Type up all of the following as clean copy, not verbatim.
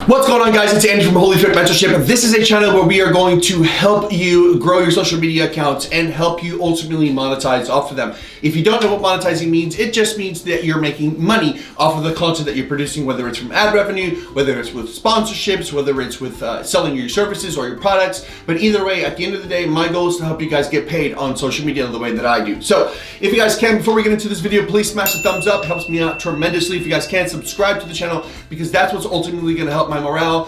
What's going on, guys? It's Andy from Holy Fit Mentorship. This is a channel where we are going to help you grow your social media accounts and help you ultimately monetize off of them. If you don't know what monetizing means, it just means that you're making money off of the content that you're producing, whether it's from ad revenue, whether it's with sponsorships, whether it's with selling your services or your products. But either way, at the end of the day, my goal is to help you guys get paid on social media the way that I do. So if you guys can, before we get into this video, please smash the thumbs up. It helps me out tremendously. If you guys can, subscribe to the channel, because that's what's ultimately going to help my morale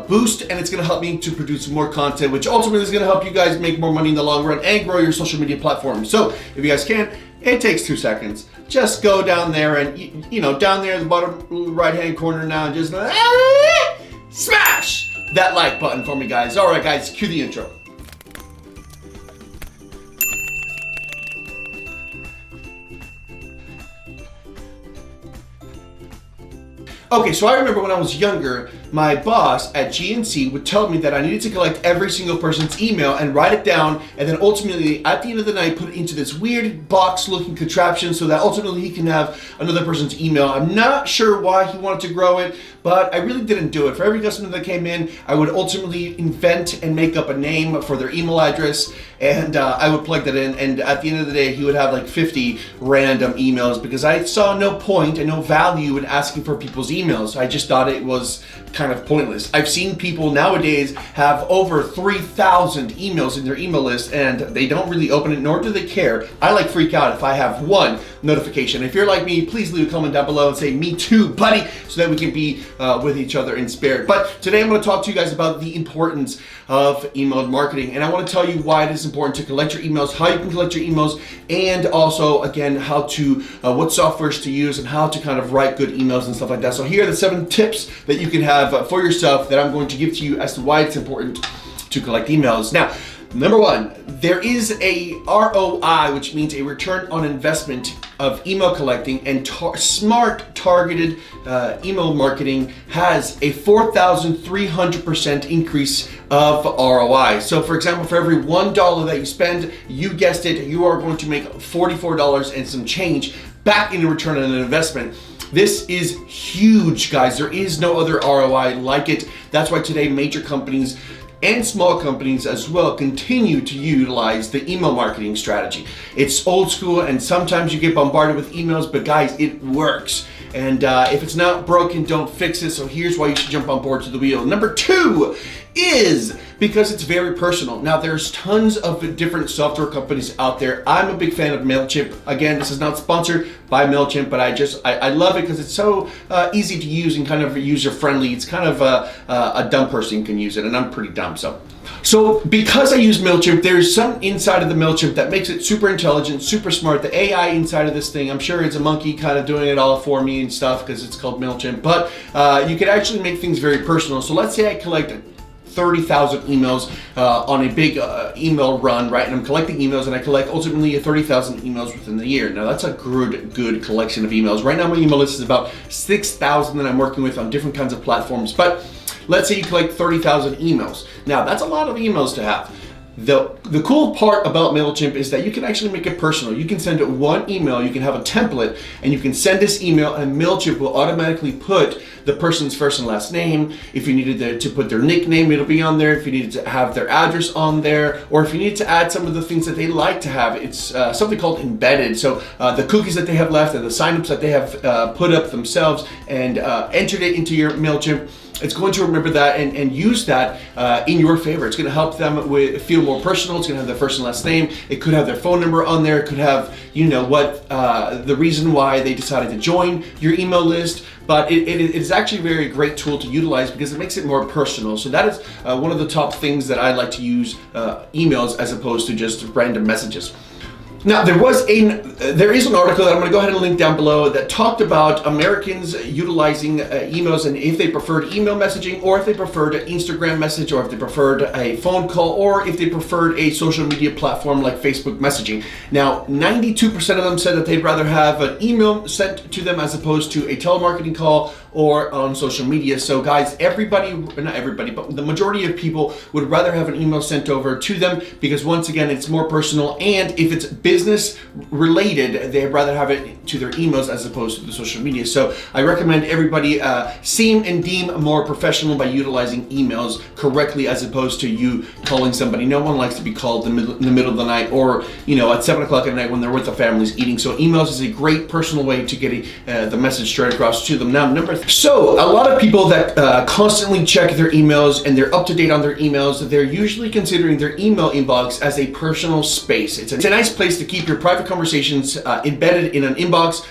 boost, and it's going to help me to produce more content, which ultimately is going to help you guys make more money in the long run and grow your social media platform. So if you guys can, it takes 2 seconds. Just go down there and, down there in the bottom right hand corner now and just smash that like button for me, guys. All right, guys, cue the intro. Okay, so I remember when I was younger, my boss at GNC would tell me that I needed to collect every single person's email and write it down, and then ultimately, at the end of the night, put it into this weird box-looking contraption so that ultimately he can have another person's email. I'm not sure why he wanted to grow it, but I really didn't do it. For every customer that came in, I would ultimately invent and make up a name for their email address, and I would plug that in, and at the end of the day, he would have like 50 random emails because I saw no point and no value in asking for people's emails. I just thought it was kind of pointless. I've seen people nowadays have over 3,000 emails in their email list, and they don't really open it, nor do they care. I like freak out if I have one notification. If you're like me, please leave a comment down below and say, me too, buddy, so that we can be with each other in spirit. But today I'm going to talk to you guys about the importance of email marketing, and I want to tell you why it is important to collect your emails, how you can collect your emails, and also, again, how to, what softwares to use and how to kind of write good emails and stuff like that. So here are the 7 tips that you can have for yourself that I'm going to give to you as to why it's important to collect emails. Now, number 1, there is a ROI, which means a return on investment of email collecting, and smart targeted email marketing has a 4,300% increase of ROI. So for example, for every $1 that you spend, you guessed it, you are going to make $44 and some change back in return on an investment. This is huge, guys. There is no other ROI like it. That's why today major companies and small companies as well continue to utilize the email marketing strategy. It's old school, and sometimes you get bombarded with emails, but guys, it works. And if it's not broken, don't fix it. So here's why you should jump on board to the wheel. Number 2 is because it's very personal. Now, there's tons of different software companies out there. I'm a big fan of MailChimp. Again, this is not sponsored by MailChimp, but I love it because it's so easy to use and kind of user-friendly. It's kind of a dumb person can use it, and I'm pretty dumb, so because I use MailChimp, there's some inside of the MailChimp that makes it super intelligent, super smart. The AI inside of this thing, I'm sure it's a monkey kind of doing it all for me and stuff because it's called MailChimp, but you can actually make things very personal. So let's say I collect 30,000 emails on a big email run, right? And I'm collecting emails, and I collect ultimately 30,000 emails within the year. Now that's a good collection of emails. Right now my email list is about 6,000 that I'm working with on different kinds of platforms. But let's say you collect 30,000 emails. Now that's a lot of emails to have. The cool part about MailChimp is that you can actually make it personal. You can send it one email, you can have a template, and you can send this email, and MailChimp will automatically put the person's first and last name. If you needed to put their nickname, it'll be on there. If you needed to have their address on there, or if you need to add some of the things that they like to have, it's something called embedded. So the cookies that they have left and the signups that they have put up themselves and entered it into your MailChimp, it's going to remember that and use that in your favor. It's going to help them feel more personal. It's going to have their first and last name. It could have their phone number on there. It could have, the reason why they decided to join your email list. But it is actually a very great tool to utilize because it makes it more personal. So that is one of the top things that I like to use emails as opposed to just random messages. Now, there is an article that I'm going to go ahead and link down below that talked about Americans utilizing emails, and if they preferred email messaging, or if they preferred an Instagram message, or if they preferred a phone call, or if they preferred a social media platform like Facebook messaging. Now, 92% of them said that they'd rather have an email sent to them as opposed to a telemarketing call or on social media. So guys, everybody, not everybody, but the majority of people would rather have an email sent over to them because once again, it's more personal, and if it's business related, they'd rather have it to their emails as opposed to the social media. So I recommend everybody seem and deem more professional by utilizing emails correctly as opposed to you calling somebody. No one likes to be called in the middle of the night or, you know, at 7 o'clock at night when they're with the families eating. So emails is a great personal way to get the message straight across to them. Now, so a lot of people that constantly check their emails and they're up to date on their emails, they're usually considering their email inbox as a personal space. It's a nice place to keep your private conversations embedded in an inbox,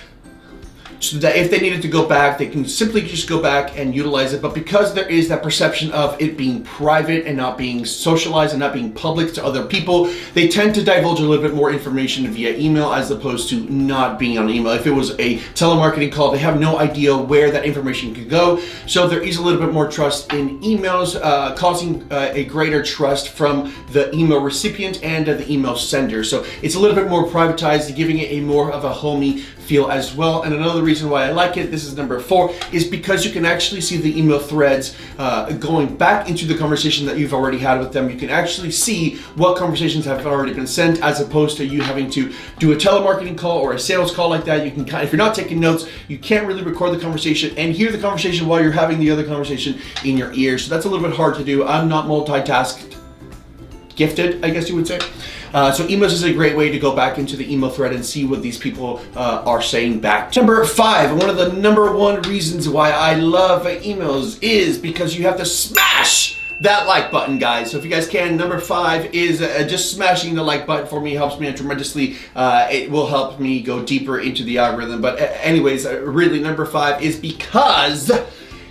so that if they needed to go back, they can simply just go back and utilize it. But because there is that perception of it being private and not being socialized and not being public to other people, they tend to divulge a little bit more information via email as opposed to not being on email. If it was a telemarketing call, they have no idea where that information could go. So there is a little bit more trust in emails, causing a greater trust from the email recipient and the email sender. So it's a little bit more privatized, giving it a more of a homey feel as well. And another reason why I like it, this is number 4, is because you can actually see the email threads going back into the conversation that you've already had with them. You can actually see what conversations have already been sent as opposed to you having to do a telemarketing call or a sales call like that. You can if you're not taking notes, you can't really record the conversation and hear the conversation while you're having the other conversation in your ear. So that's a little bit hard to do. I'm not multitask gifted, I guess you would say. So emails is a great way to go back into the email thread and see what these people are saying back. Number 5, one of the number 1 reasons why I love emails is because you have to smash that like button, guys. So if you guys can, number 5 is just smashing the like button for me helps me tremendously. It will help me go deeper into the algorithm. But anyways, really number 5 is because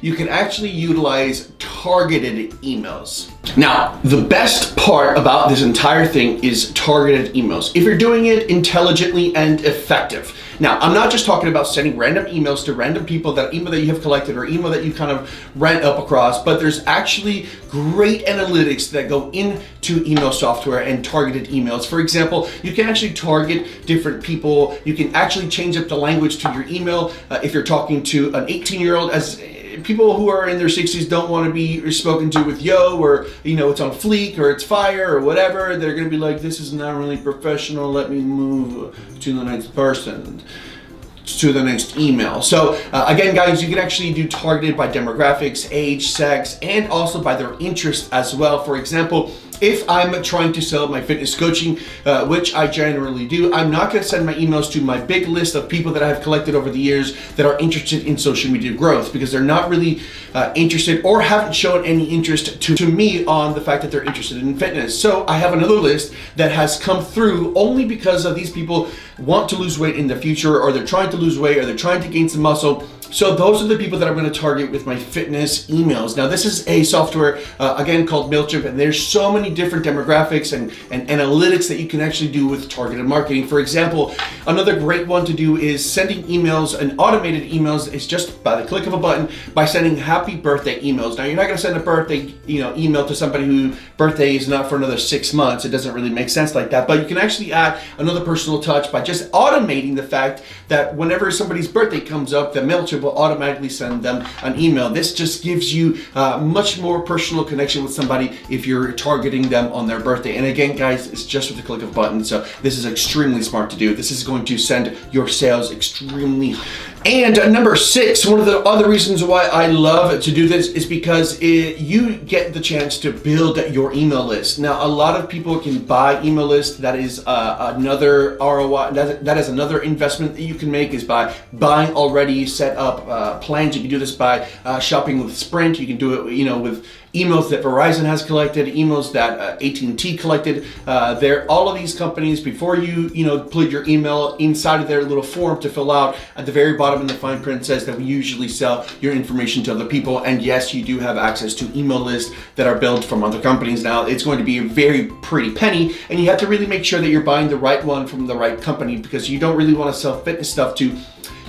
you can actually utilize targeted emails. Now, the best part about this entire thing is targeted emails. If you're doing it intelligently and effective. Now, I'm not just talking about sending random emails to random people, that email that you have collected or email that you kind of ran up across, but there's actually great analytics that go into email software and targeted emails. For example, you can actually target different people. You can actually change up the language to your email. If you're talking to an 18-year-old, as people who are in their 60s don't want to be spoken to with yo, or you know, it's on fleek or it's fire or whatever, they're going to be like, this is not really professional, let me move to the next person, to the next email. So again, guys, you can actually do targeted by demographics, age, sex, and also by their interest as well. For example, if I'm trying to sell my fitness coaching, which I generally do, I'm not going to send my emails to my big list of people that I have collected over the years that are interested in social media growth, because they're not really interested or haven't shown any interest to me on the fact that they're interested in fitness. So I have another list that has come through only because of these people want to lose weight in the future, or they're trying to lose weight, or they're trying to gain some muscle. So those are the people that I'm going to target with my fitness emails. Now, this is a software, again, called MailChimp, and there's so many different demographics and analytics that you can actually do with targeted marketing. For example, another great one to do is sending emails, and automated emails is just by the click of a button, by sending happy birthday emails. Now, you're not going to send a birthday email to somebody whose birthday is not for another 6 months. It doesn't really make sense like that. But you can actually add another personal touch by just automating the fact that whenever somebody's birthday comes up, the MailChimp will automatically send them an email. This just gives you much more personal connection with somebody if you're targeting them on their birthday. And again, guys, it's just with the click of a button. So this is extremely smart to do. This is going to send your sales extremely high. And number 6, one of the other reasons why I love to do this is because you get the chance to build your email list. Now, a lot of people can buy email lists. That is another ROI. That is another investment that you can make, is by buying already set up plans. You can do this by shopping with Sprint. You can do it, with emails that Verizon has collected, emails that AT&T collected. All of these companies, before you put your email inside of their little form to fill out, at the very bottom in the fine print says that we usually sell your information to other people. And yes, you do have access to email lists that are built from other companies. Now, it's going to be a very pretty penny, and you have to really make sure that you're buying the right one from the right company, because you don't really want to sell fitness stuff to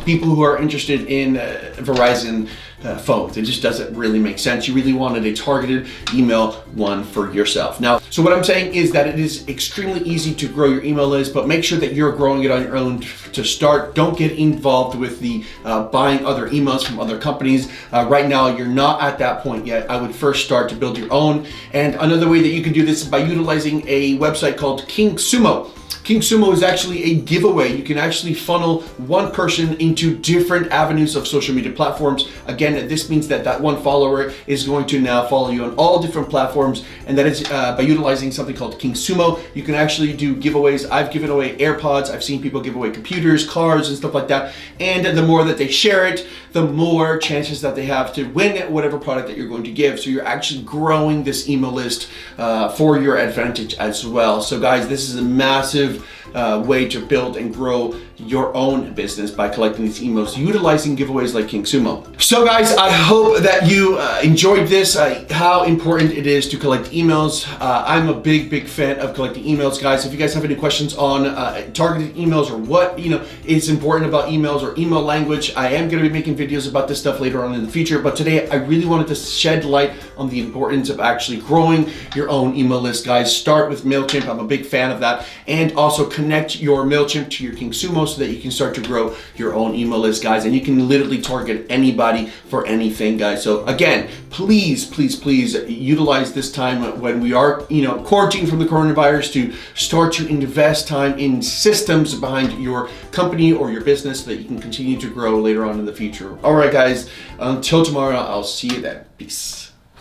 people who are interested in Verizon phones. It just doesn't really make sense. You really wanted a targeted email one for yourself. Now, so what I'm saying is that it is extremely easy to grow your email list, but make sure that you're growing it on your own to start. Don't get involved with the buying other emails from other companies. Right now, you're not at that point yet. I would first start to build your own. And another way that you can do this is by utilizing a website called KingSumo. KingSumo is actually a giveaway. You can actually funnel one person into different avenues of social media platforms. Again, this means that that one follower is going to now follow you on all different platforms, and that is by utilizing something called KingSumo. You can actually do giveaways. I've given away AirPods. I've seen people give away computers, cars, and stuff like that. And the more that they share it, the more chances that they have to win whatever product that you're going to give. So you're actually growing this email list for your advantage as well. So guys, this is a massive way to build and grow your own business by collecting these emails, utilizing giveaways like KingSumo. So guys, I hope that you enjoyed this, how important it is to collect emails. I'm a big fan of collecting emails, guys. If you guys have any questions on targeted emails or what is important about emails or email language, I am going to be making videos about this stuff later on in the future. But today, I really wanted to shed light on the importance of actually growing your own email list, guys. Start with MailChimp. I'm a big fan of that. And also connect your MailChimp to your KingSumo so that you can start to grow your own email list, guys. And you can literally target anybody for anything, guys. So again, please utilize this time when we are, quarantined from the coronavirus to start to invest time in systems behind your company or your business so that you can continue to grow later on in the future. All right, guys, until tomorrow, I'll see you then. Peace.